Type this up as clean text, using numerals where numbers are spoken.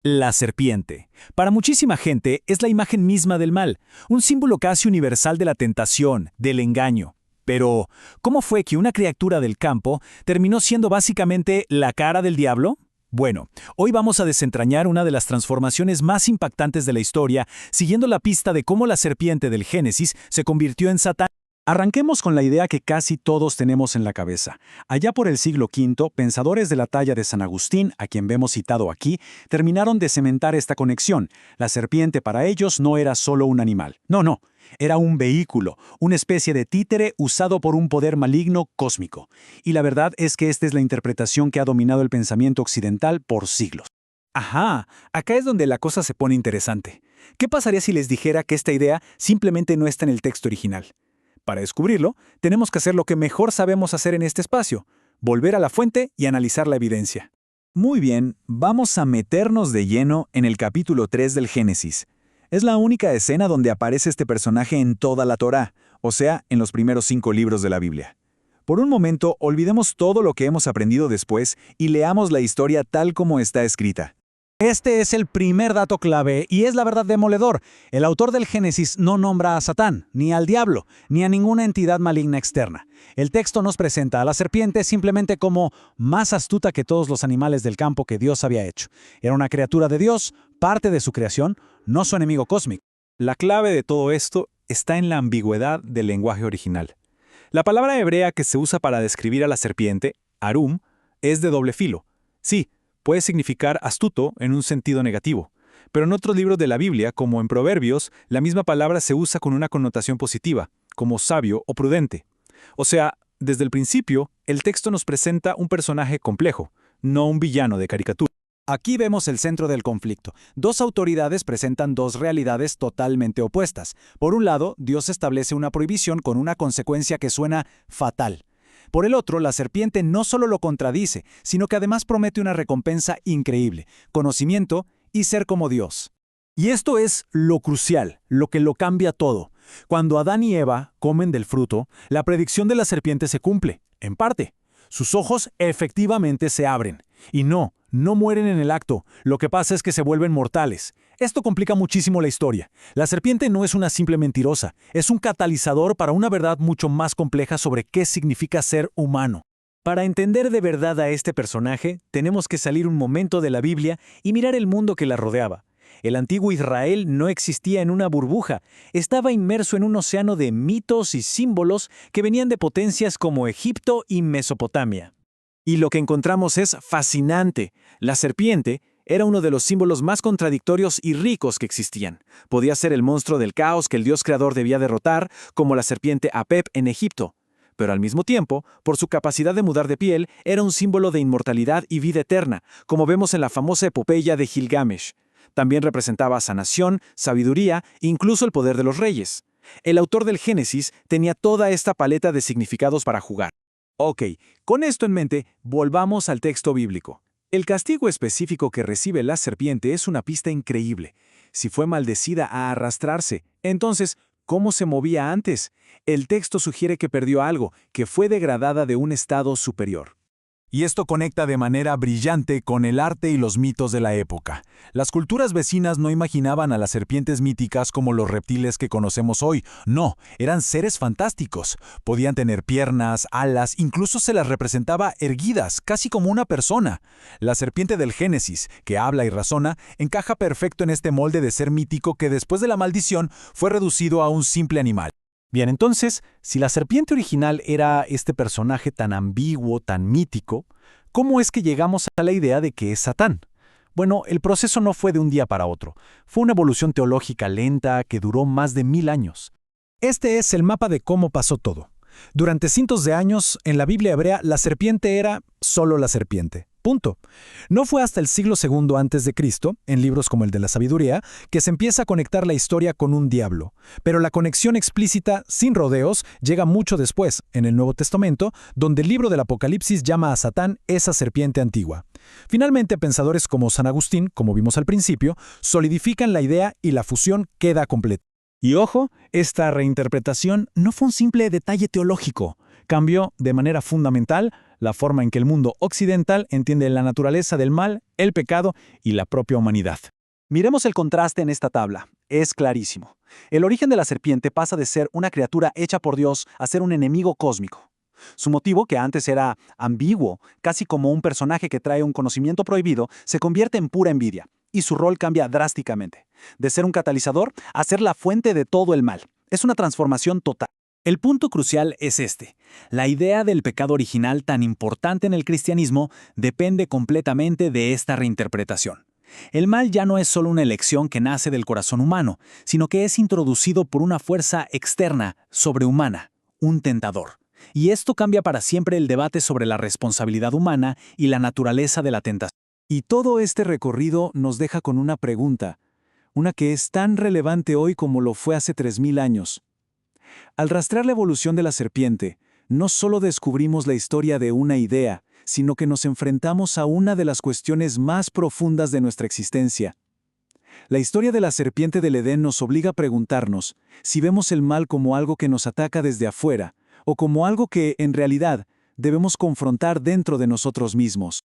La serpiente. Para muchísima gente es la imagen misma del mal, un símbolo casi universal de la tentación, del engaño. Pero, ¿cómo fue que una criatura del campo terminó siendo básicamente la cara del diablo? Bueno, hoy vamos a desentrañar una de las transformaciones más impactantes de la historia, siguiendo la pista de cómo la serpiente del Génesis se convirtió en Satán. Arranquemos con la idea que casi todos tenemos en la cabeza. Allá por el siglo V, pensadores de la talla de San Agustín, a quien vemos citado aquí, terminaron de cementar esta conexión. La serpiente para ellos no era solo un animal. No. Era un vehículo, una especie de títere usado por un poder maligno cósmico. Y la verdad es que esta es la interpretación que ha dominado el pensamiento occidental por siglos. Ajá, acá es donde la cosa se pone interesante. ¿Qué pasaría si les dijera que esta idea simplemente no está en el texto original? Para descubrirlo, tenemos que hacer lo que mejor sabemos hacer en este espacio, volver a la fuente y analizar la evidencia. Muy bien, vamos a meternos de lleno en el capítulo 3 del Génesis. Es la única escena donde aparece este personaje en toda la Torá, o sea, en los primeros 5 libros de la Biblia. Por un momento, olvidemos todo lo que hemos aprendido después y leamos la historia tal como está escrita. Este es el primer dato clave y es la verdad demoledor. El autor del Génesis no nombra a Satán, ni al diablo, ni a ninguna entidad maligna externa. El texto nos presenta a la serpiente simplemente como más astuta que todos los animales del campo que Dios había hecho. Era una criatura de Dios, parte de su creación, no su enemigo cósmico. La clave de todo esto está en la ambigüedad del lenguaje original. La palabra hebrea que se usa para describir a la serpiente, arum, es de doble filo. Sí, puede significar astuto en un sentido negativo, pero en otros libros de la Biblia, como en Proverbios, la misma palabra se usa con una connotación positiva, como sabio o prudente. O sea, desde el principio, el texto nos presenta un personaje complejo, no un villano de caricatura. Aquí vemos el centro del conflicto. Dos autoridades presentan dos realidades totalmente opuestas. Por un lado, Dios establece una prohibición con una consecuencia que suena fatal. Por el otro, la serpiente no solo lo contradice, sino que además promete una recompensa increíble, conocimiento y ser como Dios. Y esto es lo crucial, lo que lo cambia todo. Cuando Adán y Eva comen del fruto, la predicción de la serpiente se cumple, en parte. Sus ojos efectivamente se abren. Y no mueren en el acto, lo que pasa es que se vuelven mortales. Esto complica muchísimo la historia. La serpiente no es una simple mentirosa, es un catalizador para una verdad mucho más compleja sobre qué significa ser humano. Para entender de verdad a este personaje, tenemos que salir un momento de la Biblia y mirar el mundo que la rodeaba. El antiguo Israel no existía en una burbuja, estaba inmerso en un océano de mitos y símbolos que venían de potencias como Egipto y Mesopotamia. Y lo que encontramos es fascinante. La serpiente era uno de los símbolos más contradictorios y ricos que existían. Podía ser el monstruo del caos que el Dios creador debía derrotar, como la serpiente Apep en Egipto. Pero al mismo tiempo, por su capacidad de mudar de piel, era un símbolo de inmortalidad y vida eterna, como vemos en la famosa epopeya de Gilgamesh. También representaba sanación, sabiduría e incluso el poder de los reyes. El autor del Génesis tenía toda esta paleta de significados para jugar. Ok, con esto en mente, volvamos al texto bíblico. El castigo específico que recibe la serpiente es una pista increíble. Si fue maldecida a arrastrarse, entonces, ¿cómo se movía antes? El texto sugiere que perdió algo, que fue degradada de un estado superior. Y esto conecta de manera brillante con el arte y los mitos de la época. Las culturas vecinas no imaginaban a las serpientes míticas como los reptiles que conocemos hoy. No, eran seres fantásticos. Podían tener piernas, alas, incluso se las representaba erguidas, casi como una persona. La serpiente del Génesis, que habla y razona, encaja perfecto en este molde de ser mítico que después de la maldición fue reducido a un simple animal. Bien, entonces, si la serpiente original era este personaje tan ambiguo, tan mítico, ¿cómo es que llegamos a la idea de que es Satán? Bueno, el proceso no fue de un día para otro. Fue una evolución teológica lenta que duró más de 1000 años. Este es el mapa de cómo pasó todo. Durante cientos de años, en la Biblia hebrea, la serpiente era solo la serpiente. Punto. No fue hasta el siglo II antes de Cristo, en libros como el de la Sabiduría, que se empieza a conectar la historia con un diablo. Pero la conexión explícita, sin rodeos, llega mucho después, en el Nuevo Testamento, donde el libro del Apocalipsis llama a Satán esa serpiente antigua. Finalmente, pensadores como San Agustín, como vimos al principio, solidifican la idea y la fusión queda completa. Y ojo, esta reinterpretación no fue un simple detalle teológico. Cambió, de manera fundamental, la forma en que el mundo occidental entiende la naturaleza del mal, el pecado y la propia humanidad. Miremos el contraste en esta tabla. Es clarísimo. El origen de la serpiente pasa de ser una criatura hecha por Dios a ser un enemigo cósmico. Su motivo, que antes era ambiguo, casi como un personaje que trae un conocimiento prohibido, se convierte en pura envidia, y su rol cambia drásticamente. De ser un catalizador a ser la fuente de todo el mal. Es una transformación total. El punto crucial es este. La idea del pecado original tan importante en el cristianismo depende completamente de esta reinterpretación. El mal ya no es solo una elección que nace del corazón humano, sino que es introducido por una fuerza externa, sobrehumana, un tentador. Y esto cambia para siempre el debate sobre la responsabilidad humana y la naturaleza de la tentación. Y todo este recorrido nos deja con una pregunta, una que es tan relevante hoy como lo fue hace 3000 años. Al rastrear la evolución de la serpiente, no solo descubrimos la historia de una idea, sino que nos enfrentamos a una de las cuestiones más profundas de nuestra existencia. La historia de la serpiente del Edén nos obliga a preguntarnos si vemos el mal como algo que nos ataca desde afuera, o como algo que, en realidad, debemos confrontar dentro de nosotros mismos.